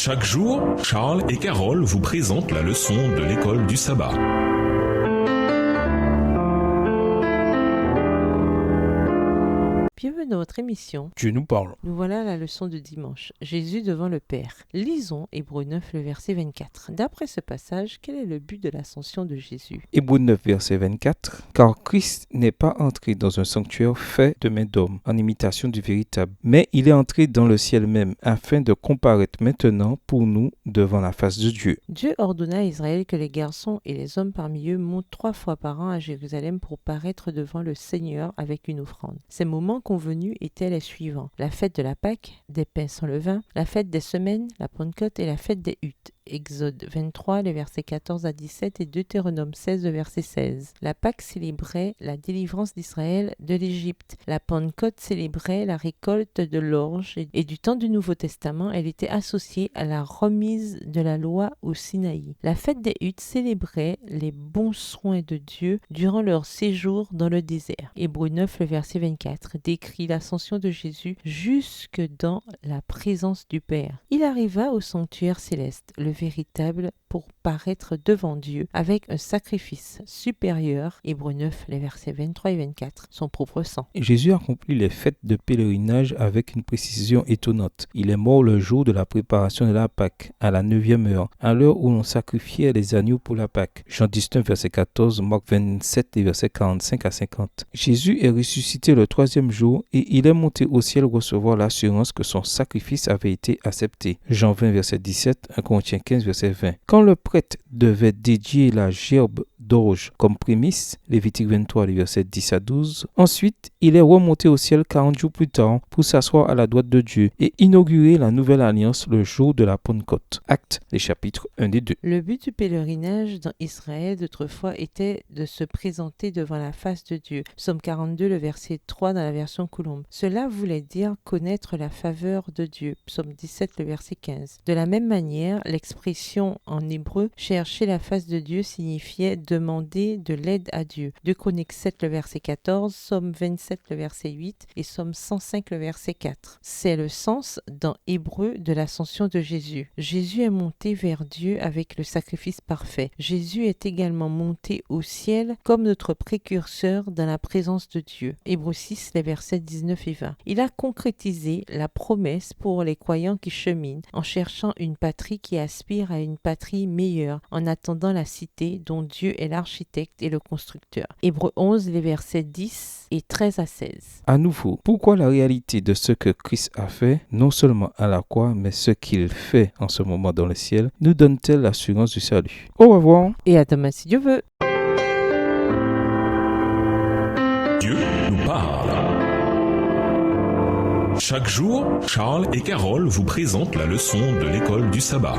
Chaque jour, Charles et Carole vous présentent la leçon de l'école du sabbat. Bienvenue dans votre émission. Dieu nous parle. Nous voilà à la leçon de dimanche. Jésus devant le Père. Lisons Hébreux 9, le verset 24. D'après ce passage, quel est le but de l'ascension de Jésus? Hébreux 9, verset 24. Car Christ n'est pas entré dans un sanctuaire fait de main d'homme, en imitation du véritable, mais il est entré dans le ciel même, afin de comparaître maintenant pour nous devant la face de Dieu. Dieu ordonna à Israël que les garçons et les hommes parmi eux montent 3 fois par an à Jérusalem pour paraître devant le Seigneur avec une offrande. Ces moments convenus étaient les suivants: la fête de la Pâque, des pains sans levain, la fête des semaines, la Pentecôte et la fête des huttes. Exode 23, les versets 14 à 17 et Deutéronome 16, le verset 16. La Pâque célébrait la délivrance d'Israël de l'Égypte. La Pentecôte célébrait la récolte de l'orge et du temps du Nouveau Testament, elle était associée à la remise de la loi au Sinaï. La fête des huttes célébrait les bons soins de Dieu durant leur séjour dans le désert. Hébreux 9, le verset 24, décrit l'ascension de Jésus jusque dans la présence du Père. Il arriva au sanctuaire céleste, le véritable, pour paraître devant Dieu avec un sacrifice supérieur. Hébreux 9, les versets 23 et 24, son propre sang. Jésus accomplit les fêtes de pèlerinage avec une précision étonnante. Il est mort le jour de la préparation de la Pâque, à la 9e heure, à l'heure où l'on sacrifiait les agneaux pour la Pâque. Jean 19, verset 14, Marc 27, les versets 45 à 50. Jésus est ressuscité le 3e jour et il est monté au ciel recevoir l'assurance que son sacrifice avait été accepté. Jean 20, verset 17, 1 Corinthiens 15, verset 20. Quand le prêtre devait dédier la gerbe d'orge comme prémisse, Lévitique 23, les versets 10 à 12. Ensuite, il est remonté au ciel 40 jours plus tard pour s'asseoir à la droite de Dieu et inaugurer la nouvelle alliance le jour de la Pentecôte. Actes, les chapitres 1 et 2. Le but du pèlerinage dans Israël d'autrefois était de se présenter devant la face de Dieu. Psaume 42, le verset 3 dans la version Colombe. Cela voulait dire connaître la faveur de Dieu. Psaume 17, le verset 15. De la même manière, l'expression en hébreu « chercher la face de Dieu » signifiait demander de l'aide à Dieu. 2 Chroniques 7, le verset 14, Psaume 27, le verset 8 et Psaume 105, le verset 4. C'est le sens dans hébreu de l'ascension de Jésus. Jésus est monté vers Dieu avec le sacrifice parfait. Jésus est également monté au ciel comme notre précurseur dans la présence de Dieu. Hébreux 6, les versets 19 et 20. Il a concrétisé la promesse pour les croyants qui cheminent en cherchant une patrie qui aspire à une patrie meilleure, en attendant la cité dont Dieu est l'architecte et le constructeur. Hébreux 11, les versets 10 et 13 à 16. À nouveau, pourquoi la réalité de ce que Christ a fait, non seulement à la croix, mais ce qu'il fait en ce moment dans le ciel, nous donne-t-elle l'assurance du salut? Au revoir. Et à demain si Dieu veut. Dieu nous parle. Chaque jour, Charles et Carole vous présentent la leçon de l'école du sabbat.